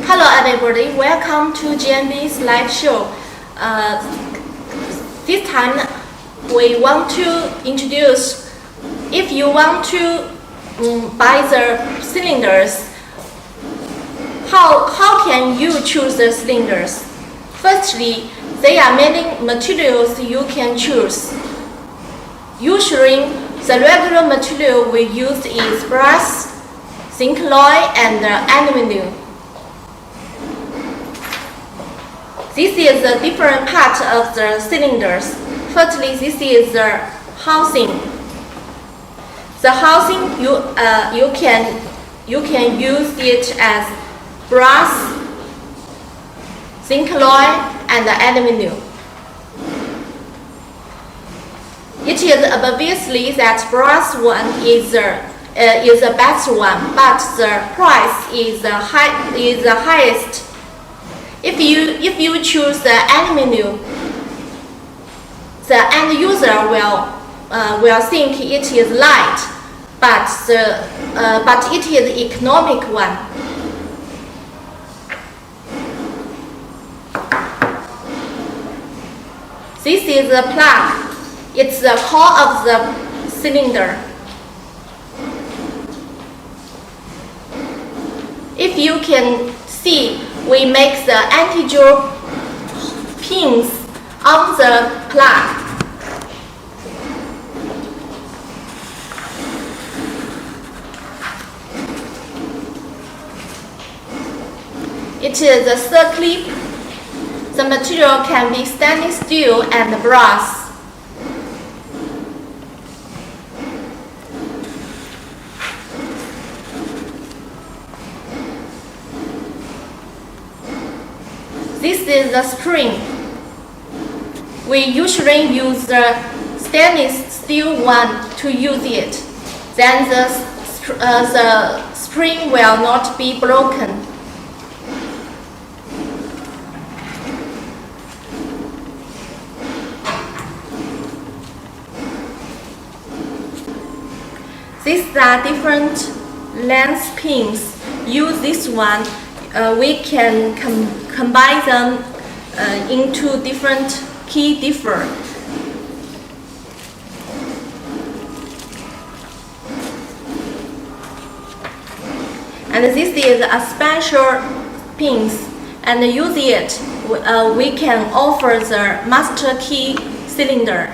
Hello everybody, welcome to GMB slideshow. This time we want to introduce, if you want to buy the cylinders, how can you choose the cylinders? Firstly, there are many materials you can choose. Usually, the regular material we use is brass, zinc alloy, and aluminum. This is the different part of the cylinders. Firstly, this is the housing. The housing you can use it as brass, zinc alloy, and aluminum. It is obviously that brass one is the best one, but the price is the highest. If you choose the aluminum, the end user will think it is light, but it is economic one. This is the plug. It's the core of the cylinder. If you can see, we make the anti-jewel pins on the plug. It is a circlip. The material can be stainless steel and brass. This is the spring. We usually use the stainless steel one to use it. Then the spring will not be broken. These are different length pins. Use this one. We can combine them into different key differ. And this is a special pins, and use it we can offer the master key cylinder.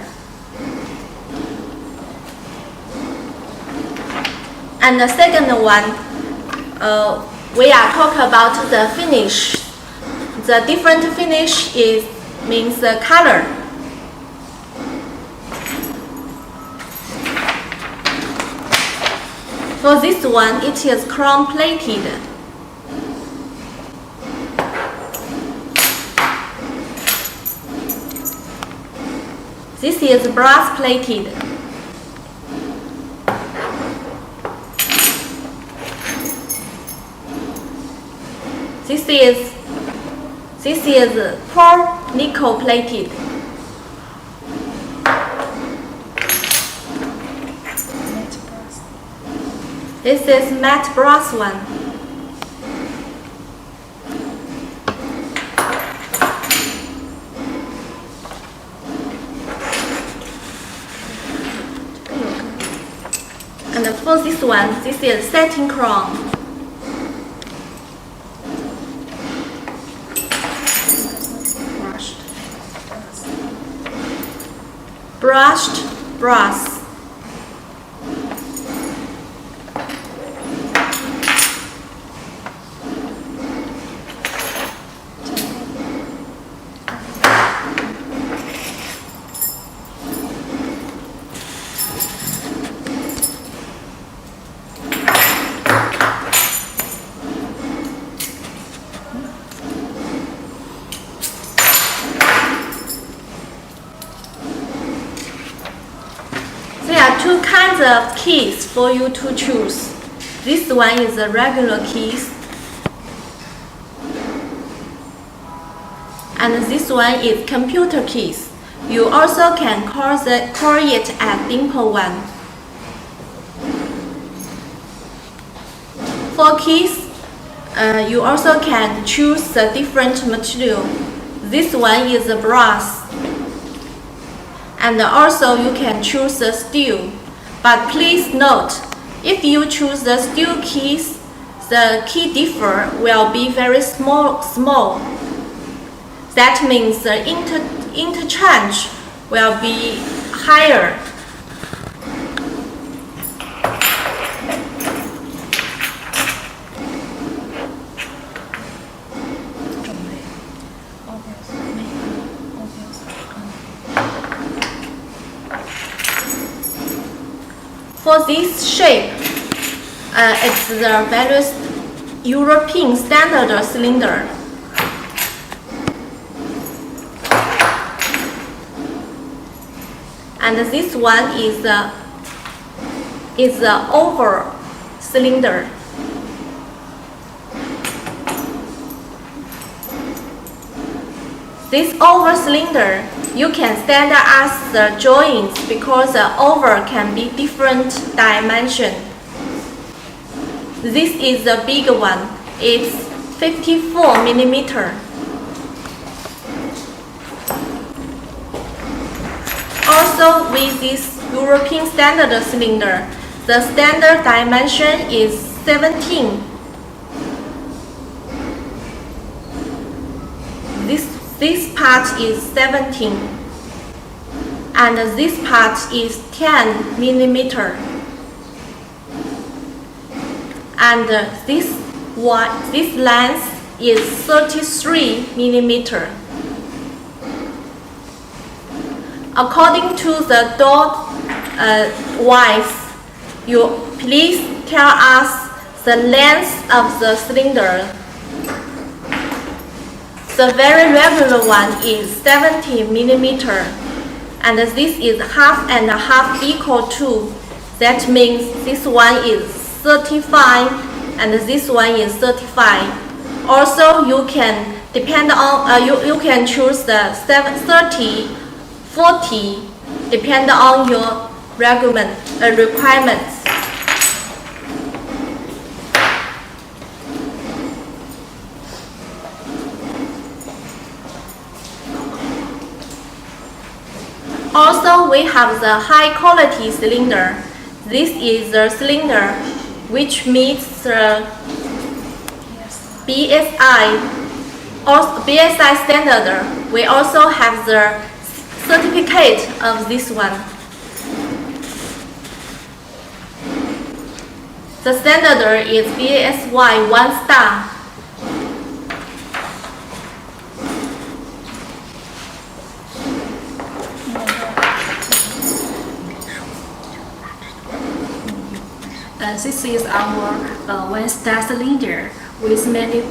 And the second one, we are talking about the finish. The different finish means the color. For this one, it is chrome plated. This is brass plated. This is pearl nickel plated. This is matte brass one. And for this one, this is satin chrome. Brushed brass. There are two kinds of keys for you to choose. This one is the regular keys, and this one is computer keys. You also can call it a dimple one. For keys, You also can choose a different material. This one is a brass. And also you can choose the steel. But please note, if you choose the steel keys, the key differ will be very small. That means the interchange will be higher. For this shape, it's the various European standard cylinder. And this one is the oval cylinder. This oval cylinder, you can standardize the joints because the oval can be different dimension. This is the big one. It's 54 millimeter. Also, with this European standard cylinder, the standard dimension is 17. This part is 17, and this part is 10 millimeter, and this length is 33 millimeter. According to the door wise, you please tell us the length of the cylinder. The very regular one is 70 millimeter, and this is half and half equal to. That means this one is 35 and this one is 35. Also, you can depend on you can choose the 30, 40, depend on your requirements. Also, we have the high quality cylinder. This is the cylinder which meets the BSI standard. We also have the certificate of this one. The standard is BSI 1 star. This is our one-star cylinder with many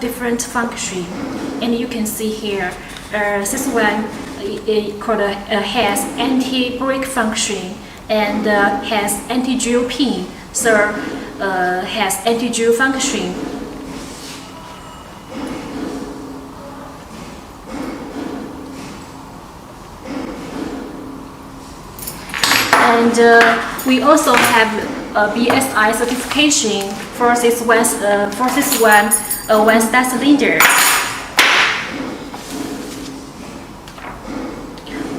different functions, and you can see here this one has anti-brake function and has anti-gel pin, so has anti-gel function. And we also have a BSI certification for this one one-star cylinder.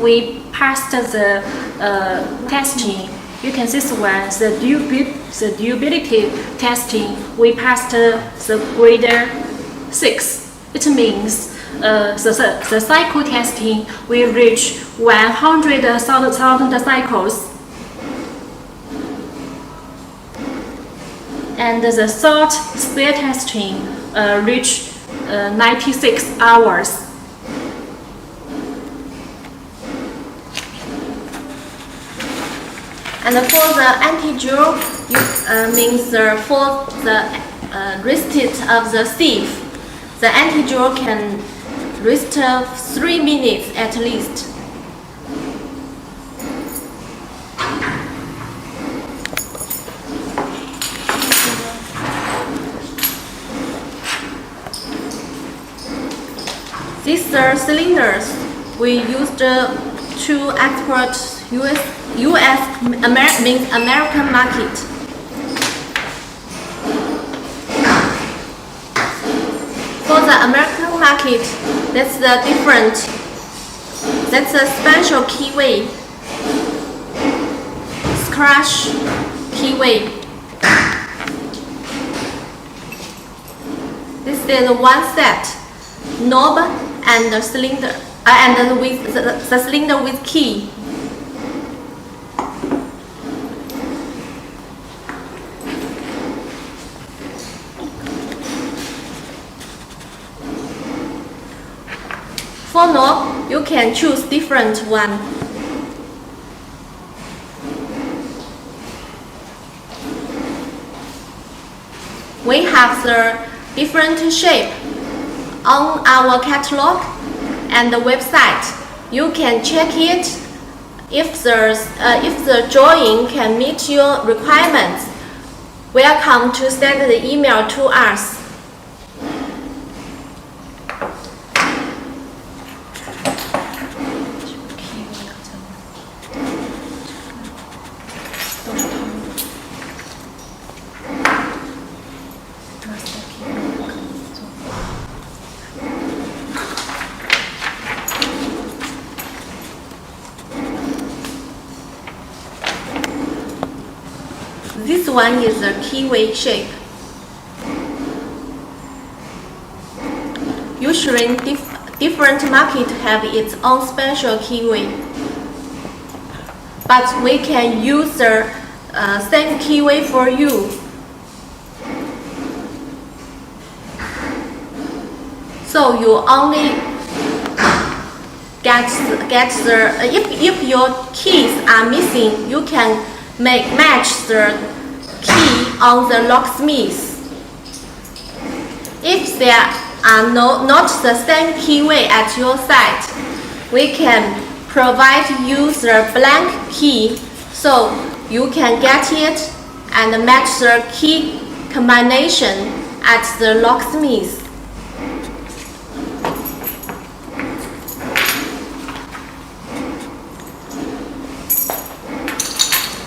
We passed the testing. You can see this one, the durability testing. We passed the grade 6. It means the cycle testing will reach 100,000 cycles. And the salt speed testing reached 96 hours. And for the anti-gel, means for the resist of the sieve, the anti-gel can rest 3 minutes at least. These cylinders we used to export American market. For the American market, that's the different. That's a special keyway. Scratch keyway. This is one set, knob and the cylinder, and with the cylinder with key. For knob, you can choose different one. We have the different shape on our catalog and the website. You can check it if the drawing can meet your requirements. Welcome to send the email to us. This one is a keyway shape. Usually, different market have its own special keyway, but we can use the same keyway for you. So you only get the if your keys are missing, you can match the key on the locksmith. If there are not the same keyway at your site, we can provide you the blank key so you can get it and match the key combination at the locksmith.